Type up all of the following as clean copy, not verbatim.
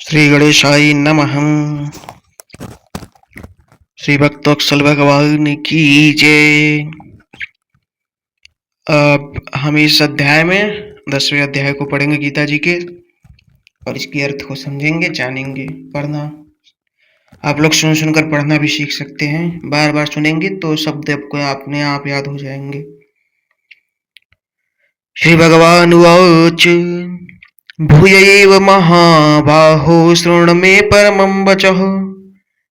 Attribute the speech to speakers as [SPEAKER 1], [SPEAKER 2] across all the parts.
[SPEAKER 1] श्री गणेशाय नमः। श्री भक्तवत्सल भगवान की जय। अब हम इस अध्याय में 10वें अध्याय को पढ़ेंगे गीता जी के और इसके अर्थ को समझेंगे, जानेंगे। पढ़ना आप लोग सुन सुनकर पढ़ना भी सीख सकते हैं। बार बार सुनेंगे तो शब्द आपको अपने आप याद हो जाएंगे। श्री भगवान उवाच भूयैव महाबाहो शृणु मे परमं वचः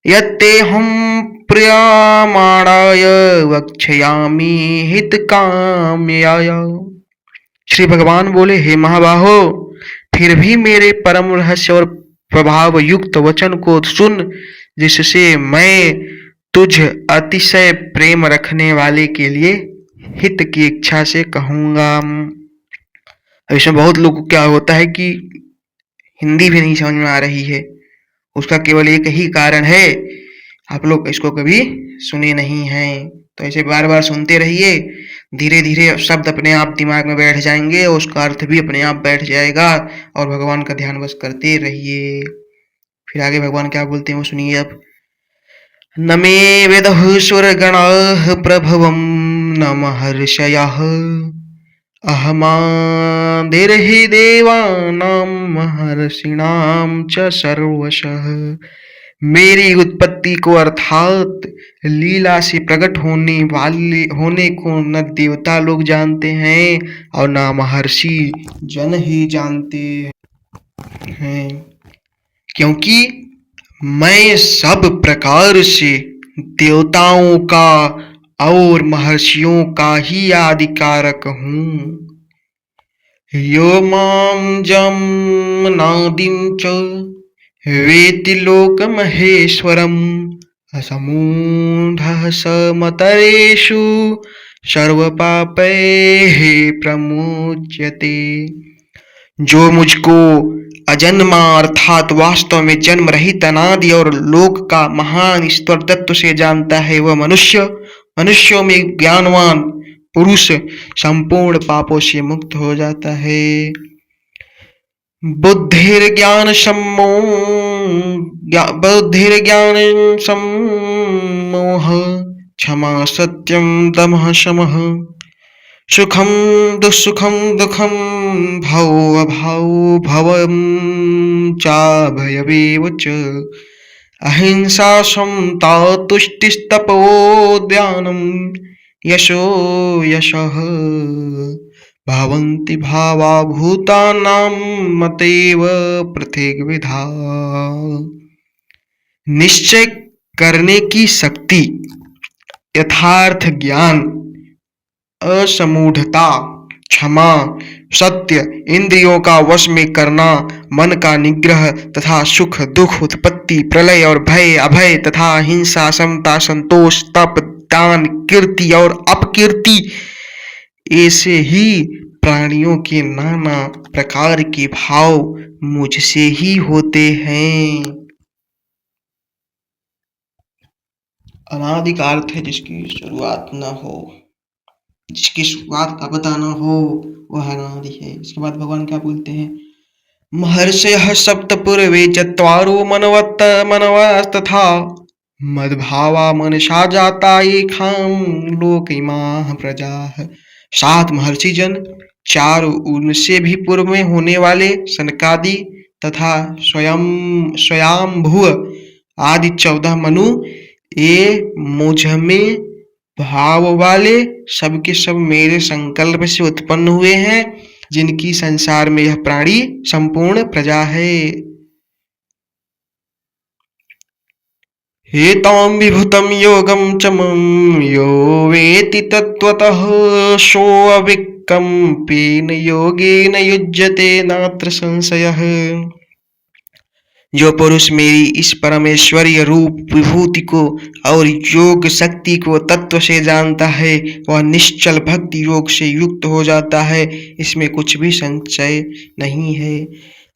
[SPEAKER 1] यत्तेऽहं प्रियमाणाय वक्ष्यामि हितकाम्याय। श्री भगवान बोले, हे महाबाहो, फिर भी मेरे परम रहस्य और प्रभाव युक्त वचन को सुन, जिससे मैं तुझ अतिशय प्रेम रखने वाले के लिए हित की इच्छा से कहूंगा। इसमें बहुत लोगों को क्या होता है कि हिंदी भी नहीं समझ में आ रही है। उसका केवल एक ही कारण है, आप लोग इसको कभी सुने नहीं हैं। तो ऐसे बार बार सुनते रहिए, धीरे धीरे शब्द अपने आप दिमाग में बैठ जाएंगे और उसका अर्थ भी अपने आप बैठ जाएगा। और भगवान का ध्यान बस करते रहिए। फिर आगे भगवान क्या बोलते हैं वो सुनिए अब। न मे वेदः सुरगणाः प्रभवं न महर्षयः अहमादिर्हि देवानां महर्षिणां च सर्वशः। मेरी उत्पत्ति को अर्थात लीला से प्रकट होने को न देवता लोग जानते हैं और न महर्षि जन ही जानते हैं, क्योंकि मैं सब प्रकार से देवताओं का और महर्षियों का ही आदिकारक हूँ। यो मां जमनादिं च वेत्ति लोकमहेश्वरम् असमूढः स मतरेषु सर्वपापैः प्रमुच्यते। जो मुझको अजन्मा अर्थात वास्तव में जन्म रहित अनादि और लोक का महान ईश्वर तत्व से जानता है, वह मनुष्यों में ज्ञानवान पुरुष संपूर्ण पापों से मुक्त हो जाता है। बुद्धिर्ज्ञान सम्मोह क्षमा सत्यम दमः शमः सुखम दुःसुखम दुःखम भव अभाव भवं चाभयमेव च अहिंसा समता तुष्टिस्तपोदानं यशो यशः भवन्ति भावा भूतानां मतेव पृथग्विधा। निश्चय करने की शक्ति, यथार्थ ज्ञान, असमूढ़ता, क्षमा, सत्य, इंद्रियों का वश में करना, मन का निग्रह तथा सुख दुख, उत्पत्ति प्रलय और भय अभय तथा हिंसा, समता, संतोष, तप, दान, कीर्ति और अपकीर्ति, ऐसे ही प्राणियों के नाना प्रकार के भाव मुझसे ही होते हैं। अनादि का अर्थ है जिसकी शुरुआत न हो, जिसकी शुरुआत का पता न हो, वह अनादि है। इसके बाद भगवान क्या बोलते हैं। महर्षयः सप्त पूर्वे चत्वारो मनवस्तथा मद्भावा मनसा जाता येषां लोक इमाः प्रजाः। 7 महर्षि जन, 4 उनसे भी पूर्व में होने वाले सनकादि तथा स्वयंभुव आदि 14 मनु, ये मुझ में भाव वाले सबके सब मेरे संकल्प से उत्पन्न हुए हैं, जिनकी संसार में यह प्राणी संपूर्ण प्रजा है। हेतां विभूतं योगं च मम यो वेत्ति तत्त्वतः सोऽविकम्पेन योगेन युज्यते नात्र संशयः। जो पुरुष मेरी इस परमेश्वरीय रूप विभूति को और योग शक्ति को तत्व से जानता है, वह निश्चल भक्ति योग से युक्त हो जाता है, इसमें कुछ भी संशय नहीं है।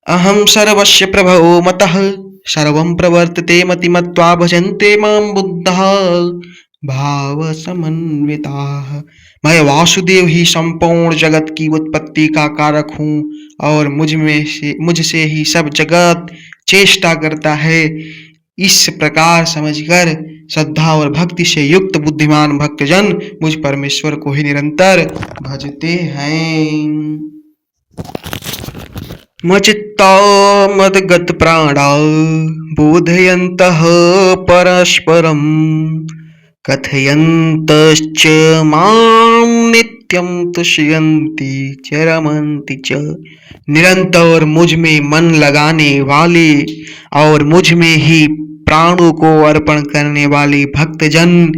[SPEAKER 1] अहम सर्वस्य प्रभवो मतः सर्वं प्रवर्तते मतिमत्वा भजन्ते मां बुद्धाः भाव समन्विताः। मैं वासुदेव ही संपूर्ण जगत की उत्पत्ति का कारक हूँ और मुझसे ही सब जगत चेष्टा करता है। इस प्रकार समझकर श्रद्धा और भक्ति से युक्त बुद्धिमान भक्तजन मुझ परमेश्वर को ही निरंतर भजते हैं। मच्चित्ता मद्गत प्राणा बोधयन्तः परस्परं कथयन्तश्च मां नित्यं तुष्यन्ति च रमन्ति च। निरंतर मुझ में मन लगाने वाले और मुझ में ही प्राणों को अर्पण करने वाले भक्तजन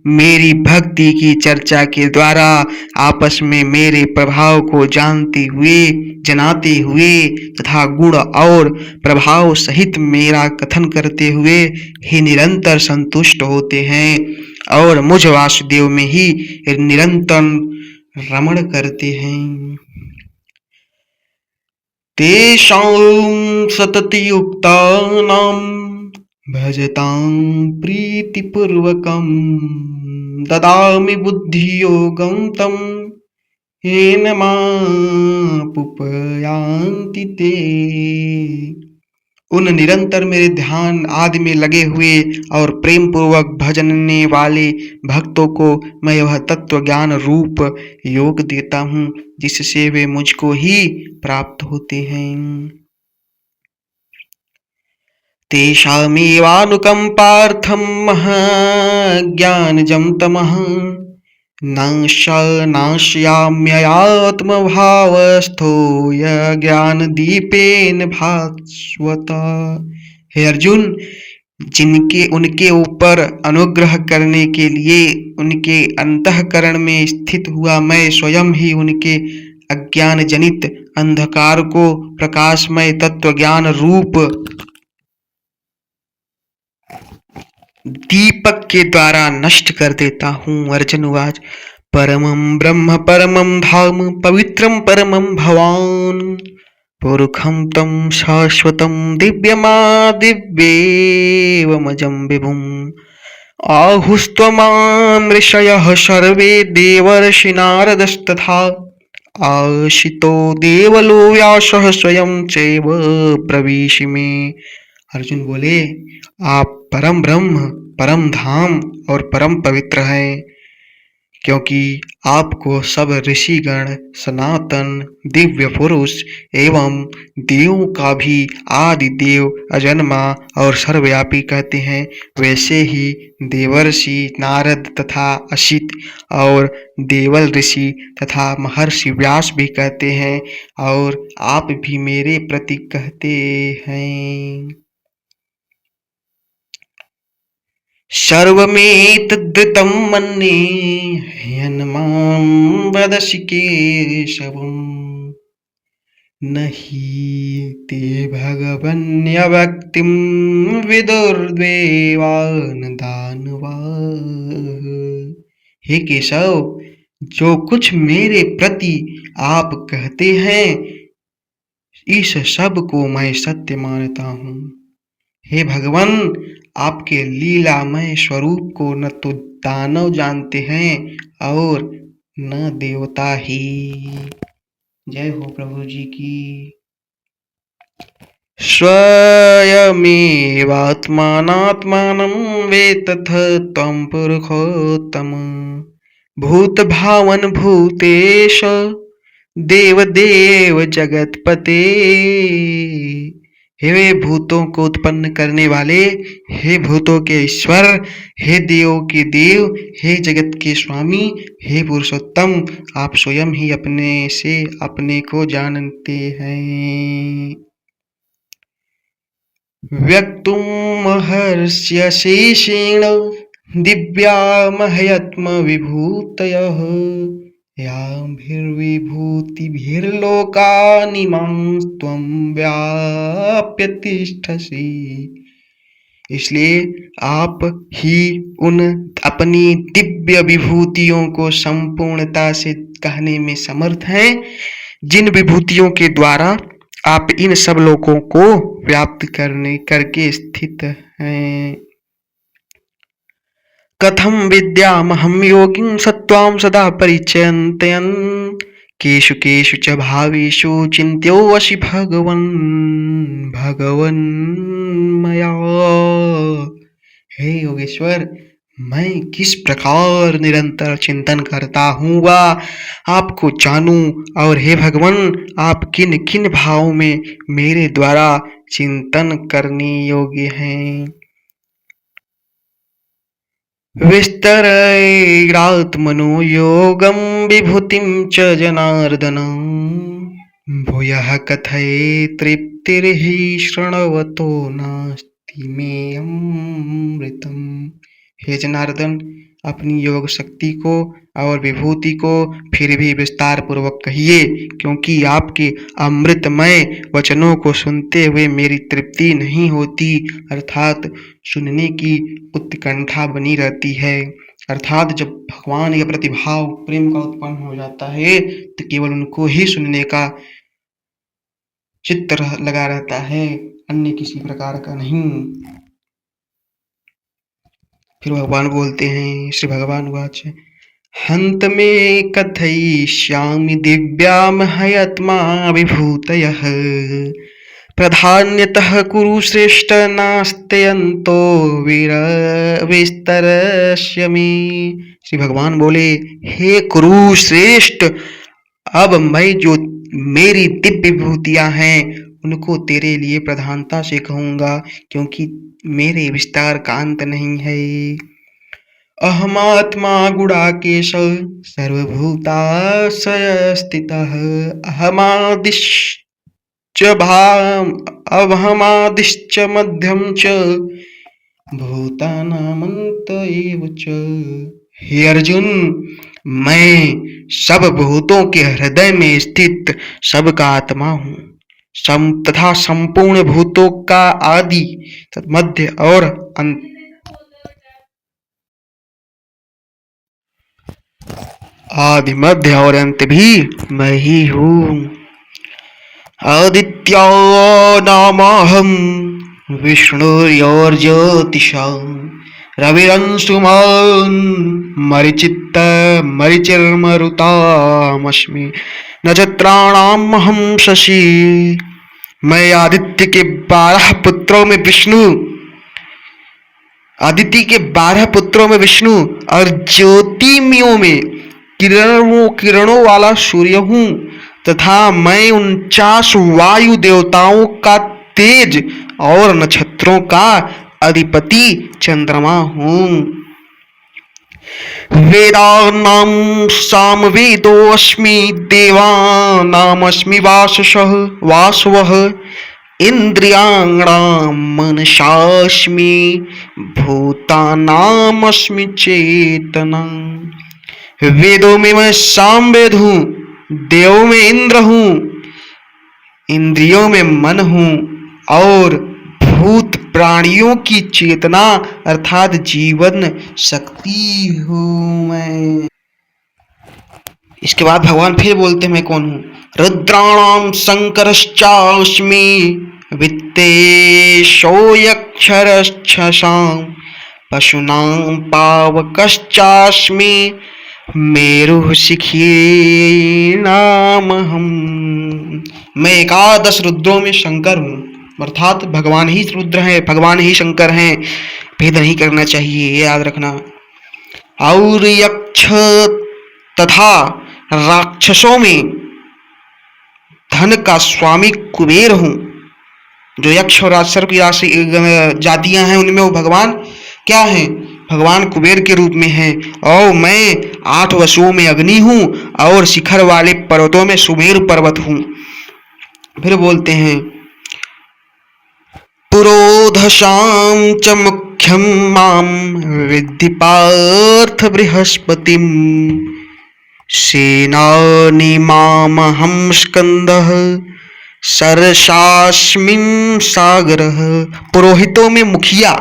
[SPEAKER 1] मेरी भक्ति की चर्चा के द्वारा आपस में मेरे प्रभाव को जनाते हुए तथा गुण और प्रभाव सहित मेरा कथन करते हुए ही निरंतर संतुष्ट होते हैं और मुझ वासुदेव में ही निरंतर रमण करते हैं। तेषां सततयुक्तानां भजतां प्रीतिपूर्वकं ददामि बुद्धियोगं तं येन मामुपयान्ति ते। उन निरंतर मेरे ध्यान आदि में लगे हुए और प्रेम पूर्वक भजनने वाले भक्तों को मैं वह तत्व ज्ञान रूप योग देता हूँ जिससे वे मुझको ही प्राप्त होते हैं। तेषामेवानुकम्पार्थं महाज्ञानजं तमः नाशयाम्ययात्मभावस्थो यज्ञानदीपेन भास्वता। हे अर्जुन, जिनके उनके ऊपर अनुग्रह करने के लिए उनके अंतःकरण में स्थित हुआ मैं स्वयं ही उनके अज्ञान जनित अंधकार को प्रकाशमय तत्व ज्ञान रूप दीपक के द्वारा नष्ट कर देता हूँ। अर्जुनवाच परमं ब्रह्म परमं धाम पवित्रं परमं भवान् पुरुखं तं शाश्वतं दिव्यमादिव्येवमजं विभुम् आहुस्त्वमां ऋषयः सर्वे देवर्षि नारदस्तथा आशितो देवलो व्यासः स्वयं चैव प्रविशि मे। अर्जुन बोले, आप परम ब्रह्म, परम धाम और परम पवित्र हैं, क्योंकि आपको सब ऋषिगण सनातन दिव्य पुरुष एवं देवों का भी आदि देव अजन्मा और सर्वव्यापी कहते हैं। वैसे ही देवर्षि नारद तथा असित और देवल ऋषि तथा महर्षि व्यास भी कहते हैं और आप भी मेरे प्रति कहते हैं। सर्वमेतद्धृतं मन्ये ह्यन्मां वदसि केशवम् न हि ते भगवन्यव्यक्तिं विदुर्देवान् दानवाः। हे केशव, जो कुछ मेरे प्रति आप कहते हैं इस सब को मैं सत्य मानता हूँ। हे भगवान, आपके लीलामय स्वरूप को न तो दानव जानते हैं और न देवता ही। जय हो प्रभु जी की। स्वयमेवात्मानात्मानं वेत्तथ त्वं पुरुषोत्तम भूतभावन भूतेश देवदेव जगतपते। हे वे भूतों को उत्पन्न करने वाले, हे भूतों के ईश्वर, हे देवों के देव, हे जगत के स्वामी, हे पुरुषोत्तम, आप स्वयं ही अपने से अपने को जानते हैं। व्यक्तुं महर्ष्य शेषेण दिव्या महयत्म विभूतयः याभिर्विभूतिभिर्लोकानिमां त्वं व्याप्य तिष्ठसि। इसलिए आप ही उन अपनी दिव्य विभूतियों को संपूर्णता से कहने में समर्थ हैं, जिन विभूतियों के द्वारा आप इन सब लोगों को व्याप्त करके स्थित हैं। कथं विद्यामहं योगिं सत्त्वां सदा परिचिन्तयन् केषु केषु च भावेषु चिन्त्योऽसि भगवन् मया। हे योगेश्वर, मैं किस प्रकार निरंतर चिंतन करता हूँ वह आपको जानूं, और हे भगवान, आप किन किन भावों में मेरे द्वारा चिंतन करने योग्य हैं। विस्तरैरात्मनो योगं विभूतिं च जनार्दन, भूयः कथये तृप्तिर्हि शृण्वतो नास्ति मे अमृतम्। हे जनार्दन, अपनी योग शक्ति को और विभूति को फिर भी विस्तार पूर्वक कहिए, क्योंकि आपके अमृतमय वचनों को सुनते हुए मेरी तृप्ति नहीं होती, अर्थात सुनने की उत्कंठा बनी रहती है। अर्थात जब भगवान का प्रतिभाव प्रेम का उत्पन्न हो जाता है तो केवल उनको ही सुनने का चित्त लगा रहता है, अन्य किसी प्रकार का नहीं। फिर भगवान बोलते हैं, श्री भगवान वाच, हंत में कथयिष्यामि दिव्यामहयत्मा विभूतयः, प्राधान्यतः कुरु श्रेष्ठ नास्त्यंतो विस्तरस्य मे। श्री भगवान बोले, हे कुरु श्रेष्ठ, अब मैं जो मेरी दिव्य विभूतियां हैं उनको तेरे लिए प्रधानता से कहूंगा, क्योंकि मेरे विस्तार का अंत नहीं है। अहमात्मा गुडाकेश सर्वभूताशय स्थितः, अहमादिश्च मध्यम च भूतानामंत एव च। हे अर्जुन, मैं सब भूतों के हृदय में स्थित सबका आत्मा हूँ, तथा संपूर्ण भूतों का आदि, मध्य और अंत, आदि मध्य और अंत भी मैं ही हूँ। आदित्यो नामहं विष्णुर्योर्ज्योतिषं, रविरंशुमान् मरीचिर्मरुतामस्मि, नक्षत्राणामहं शशि। मैं आदित्य के 12 पुत्रों में विष्णु, आदित्य के 12 पुत्रों में विष्णु और ज्योतिर्मयों में किरणों वाला सूर्य हूँ, तथा मैं 49 वायु देवताओं का तेज और नक्षत्रों का अधिपति चंद्रमा हूँ। वेदानां सामवेदोऽस्मि, देवानामस्मि वासवः, इंद्रियाणां मनसास्मि, भूतानामस्मि चेतना। वेदों में मैं सामवेद हूँ, देवों में इंद्र हूँ, इंद्रियों में मन हूँ, और भूत प्राणियों की चेतना अर्थात जीवन शक्ति हूँ मैं। इसके बाद भगवान फिर बोलते हैं, मैं कौन हूँ। रुद्राणां शंकरश्चास्मि, वित्तेशो यक्षरक्षसां, पशूनां पावकश्चास्मि, मेरुः शिखीनामहं। मैं 11 रुद्रों में शंकर हूँ, अर्थात भगवान ही रुद्र हैं, भगवान ही शंकर हैं, भेद नहीं करना चाहिए, ये याद रखना। और यक्ष तथा राक्षसों में धन का स्वामी कुबेर हूँ। जो यक्ष और राक्षस की राशि जातियां हैं उनमें वो भगवान क्या हैं, भगवान कुबेर के रूप में हैं। और मैं 8 वसुओं में अग्नि हूँ और शिखर वाले पर्वतों में सुमेरु पर्वत हूँ। फिर बोलते हैं, पुरोधशां च मुख्यं मां विद्धि पार्थ बृहस्पतिं, सेनानि मामहं स्कंदः, सरसास्मिं सागरः। पुरोहितों में मुखिया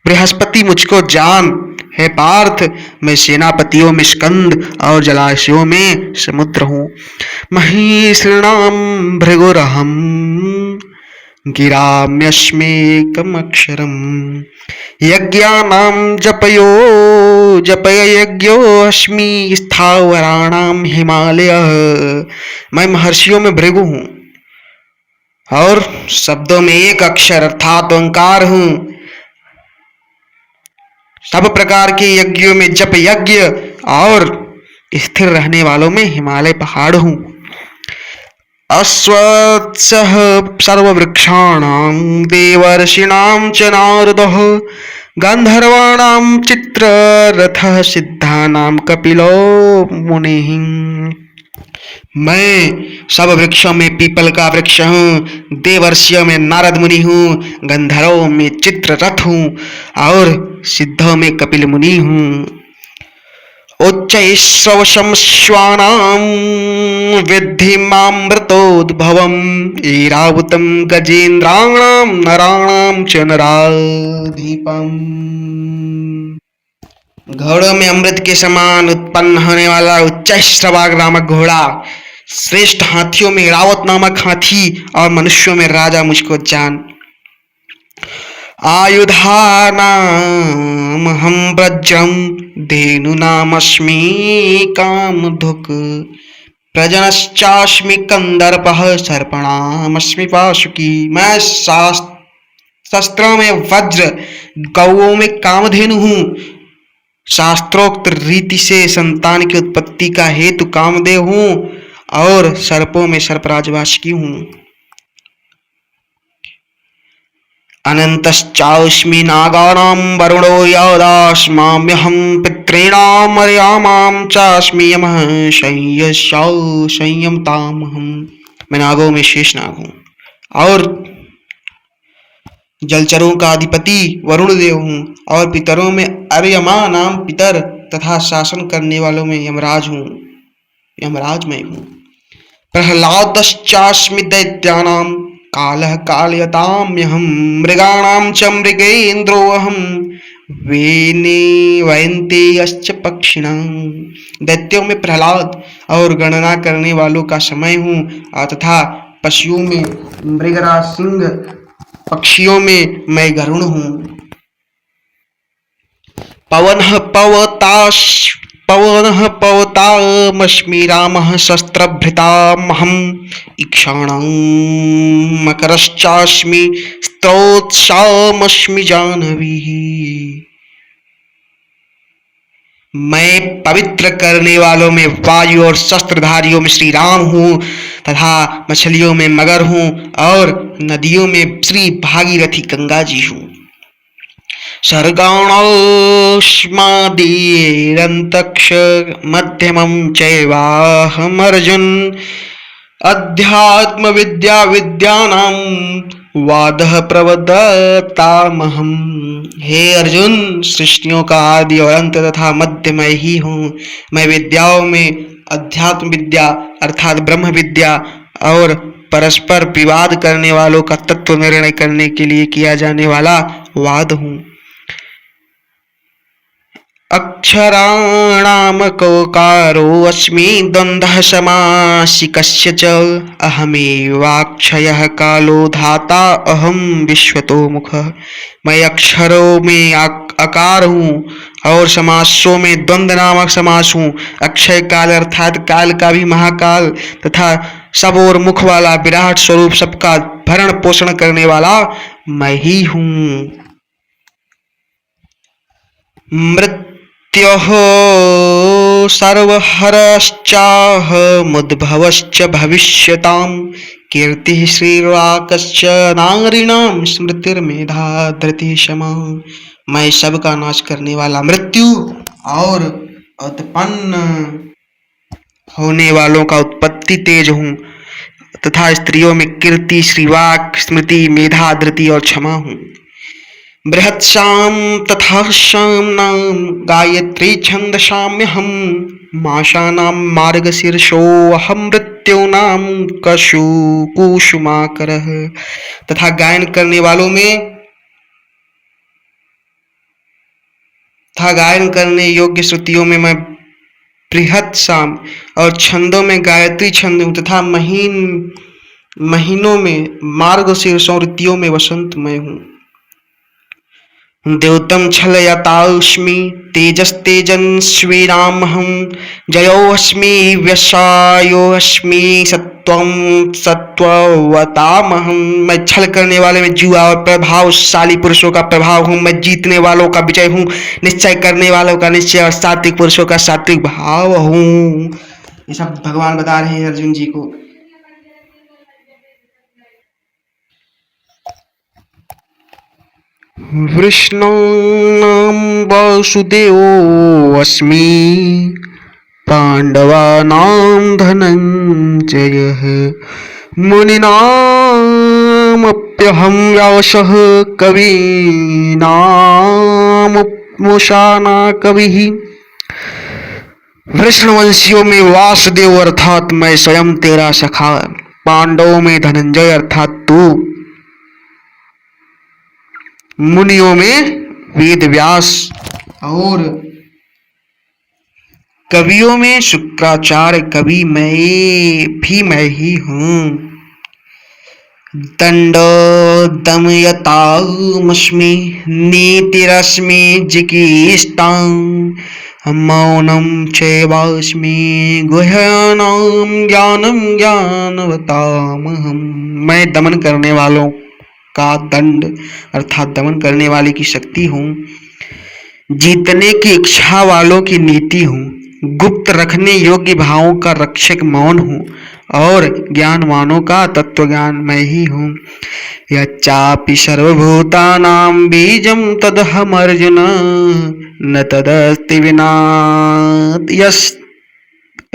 [SPEAKER 1] बृहस्पति मुझको जान, है पार्थ, मैं सेनापतियों में स्कंद और जलाशयों में समुद्र हूँ। महीसृणां भृगुरहं, गिराम्यस्मेकमक्षरम् यज्ञानां जपय यज्ञोऽस्मि स्थावराणां हिमालयः। मैं महर्षियों में भृगु हूँ और शब्दों में एक अक्षर अर्थात ओंकार हूँ। सब प्रकार के यज्ञों में जप यज्ञ और स्थिर रहने वालों में हिमालय पहाड़ हूँ। अश्वत्थः सर्ववृक्षाणां देवर्षीणां च नारदः गन्धर्वाणां चित्ररथः सिद्धानां कपिलो मुनिः। मैं सब वृक्षों में पीपल का वृक्ष हूँ, देवर्षियों में नारद मुनि हूँ, गंधर्वों में चित्ररथ हूँ और सिद्धों में कपिल मुनि हूँ। उच्चैश्रवशं श्वानां विद्धि मामृतोद्भवम् ऐरावतं गजेन्द्राणां नराणां च नराधिपम्। घोड़ों में अमृत के समान उत्पन्न होने वाला उच्चैश्रवाग नामक घोड़ा, श्रेष्ठ हाथियों में रावत नामक हाथी और मनुष्यों में राजा मुझको जान। आयुधानामहं वज्रं धेनुनामस्मि कामधुक् प्रजनश्चास्मि कंदर्पः सर्पणामस्मि वासुकी। मैं शस्त्रों में वज्र, गौओं में कामधेनु हूँ, शास्त्रोक्त रीति से संतान की उत्पत्ति का हेतु कामदेव हूँ और सर्पों में सर्पराज वासुकी हूँ। अनंतश्चास्मि नागानां वरुणो यदास्माम्यहं पितॄणां मर्यामां चास्मि यमः संयमतामहम्। मैं नागों में शेष नाग हूँ और जलचरों का अधिपति वरुण देव हूँ और पितरों में अर्यमा नाम पितर तथा शासन करने वालों में यमराज हूँ, यमराज मैं हूँ। प्रहलादश्चास्मि दैत्यानां कालः कालयताम्यहं मृगाणां च मृगेन्द्रोऽहं वैनतेयश्च पक्षिणां। दैत्यों में प्रहलाद और गणना करने वालों का समय हूँ तथा पशुओं में मृगराज सिंह, पक्षियों में मैं गरुड़ हूँ। पवनः पवतामस्मि रामः शस्त्रभृतामहम् ईक्षाणां मकरश्चास्मि स्त्रोत्सामस्मि जाह्नवीः। मैं पवित्र करने वालों में वायु और शस्त्रधारियों में श्री राम हूँ तथा मछलियों में मगर हूँ और नदियों में श्री भागीरथी गंगा जी हूँ। सर्गाणोष्मादीरन्तक्ष मध्यमं चैवाहमर्जुन अध्यात्म विद्या विद्यानां वादः प्रवदतामहम्। हे अर्जुन, सृष्टियों का आदि और अंत तथा मध्य मैं ही हूँ। मैं विद्याओं में अध्यात्म विद्या अर्थात ब्रह्म विद्या और परस्पर विवाद करने वालों का तत्व निर्णय करने के लिए किया जाने वाला वाद हूँ। अक्षराणामकोकारोऽस्मि द्वन्द्वः समासिकस्य च अहमेवाक्षयः कालो धाता अहं विश्वतो मुखः। मैं अक्षरों में आकार हूँ और समासों में द्वंद्व नामक समास हूँ। अक्षय काल अर्थात काल का भी महाकाल तथा सब और मुख वाला विराट स्वरूप सबका भरण पोषण करने वाला मैं ही हूँ। मृत्योः सर्वहरश्चाहमुद्भवश्च भविष्यतां कीर्तिः श्रीराकश्च नारीणां स्मृतिर्मेधा धृतिः क्षमा। मैं सबका नाश करने वाला मृत्यु और उत्पन्न होने वालों का उत्पत्ति तेज हूँ तथा स्त्रियों में कीर्ति, श्रीवाक, स्मृति, मेधा, धृति और क्षमा हूँ। बृहत्साम तथा शाम्नां गायत्री छन्दसाम्यहं माशानां मार्गशीर्षोऽहं मृत्यूनां कुसुमाकरः। तथा गायन करने वालों में तथा गायन करने योग्य श्रुतियों में मैं बृहत्साम और छंदों में गायत्री छंद हूँ तथा महीन महीनों में मार्गशीर्ष और ऋतुओं में वसंत मैं हूँ। द्योतं छलयतास्मि तेजस्तेजस्विनामहं जयोऽस्मि व्यवसायोऽस्मि सत्त्वं सत्त्ववतामहं। मैं छल करने वाले में जुआ और प्रभावशाली पुरुषों का प्रभाव हूँ। मैं जीतने वालों का विजय हूँ, निश्चय करने वालों का निश्चय और सात्विक पुरुषों का सात्विक भाव हूँ। ये सब भगवान बता रहे हैं अर्जुन जी को। वृष्णानां वासुदेवोऽस्मि पाण्डवानां धनञ्जयः मुनीनामप्यहं व्यासः कवीनामुपमोशाना कविः। वृष्णवंशियों में वासुदेव अर्थात मैं स्वयं तेरा सखा, पांडवों में धनंजय अर्थात तू, मुनियों में वेद व्यास और कवियों में शुक्राचार्य कवि मैं ही हूँ। दंडो दमयतामस्मि नीतिरस्मि जिकीष्टां मौनं चैवास्मि गुह्यानां ज्ञानं ज्ञानवतामहम्। मैं दमन करने वालों का दंड अर्थात दमन करने वाले की शक्ति हूँ, जीतने की इच्छा वालों की नीति हूँ, गुप्त रखने योग्य भावों का रक्षक मौन हूँ और ज्ञानवानों का तत्व ज्ञान मैं ही हूँ। यच्चापि सर्वभूतानां बीजं तदहमर्जुन न तदस्ति विना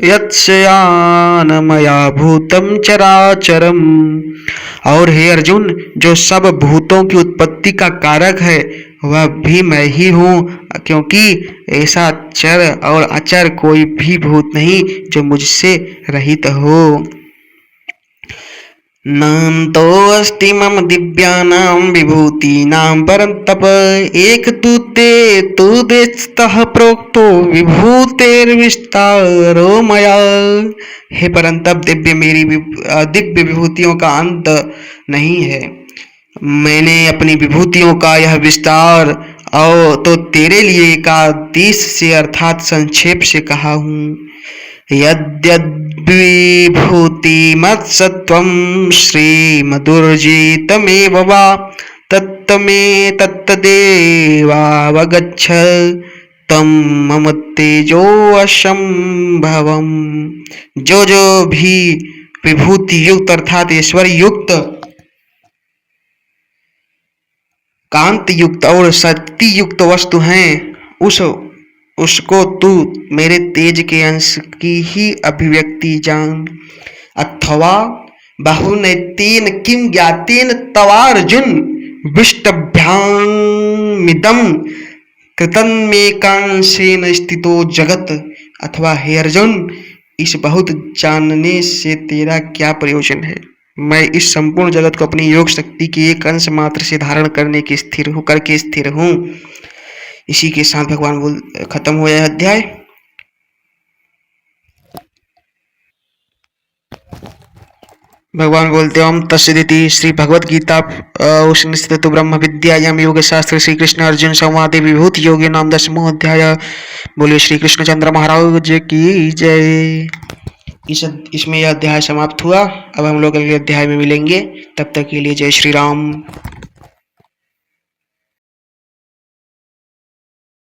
[SPEAKER 1] यत्स्यान मया भूतं चराचरम। और हे अर्जुन, जो सब भूतों की उत्पत्ति का कारक है वह भी मैं ही हूँ, क्योंकि ऐसा चर और अचर कोई भी भूत नहीं जो मुझसे रहित हो। नान्तोऽस्ति मम दिव्यानां विभूतीनां परन्तप एक तु ते तु देशतः प्रोक्तो विभूतेर्विस्तारो मया। हे परंतप दिव्य विभूतियों का अंत नहीं है। मैंने अपनी विभूतियों का यह विस्तार और तो तेरे लिए एकादेश से अर्थात संक्षेप से कहा हूँ। यद्यद्विभूतिमत्सत्त्वं श्रीमदुर्जितमेव वा तत्तदेवावगच्छ तम मम तेजोऽसंभवम्। जो भी विभूति युक्त अर्थात ऐश्वर्य युक्त, कांति युक्त और शक्ति युक्त वस्तु हैं, उसको तू मेरे तेज के अंश की ही अभिव्यक्ति जान। अथवा बहुनैतेन किम ज्ञातेन तवार्जुन विष्टभ्यामिदं कृतन्मेकांशेन स्थितो जगत। अथवा हे अर्जुन, इस बहुत जानने से तेरा क्या प्रयोजन है। मैं इस संपूर्ण जगत को अपनी योग शक्ति की एक अंश मात्र से धारण करने के स्थिर हूँ। इसी के साथ भगवान खत्म हुआ यह अध्याय। भगवान बोलते ओम तत्सदिति। श्री भगवद गीता उपनिषद ब्रह्म विद्यायाम योग शास्त्र श्री कृष्ण अर्जुन संवादे विभूति योगी नाम 10वां अध्याय। बोलिए श्री कृष्णचंद्र महाराज की जय। इसमें यह अध्याय समाप्त हुआ। अब हम लोग अगले अध्याय में मिलेंगे, तब तक के लिए जय श्री राम।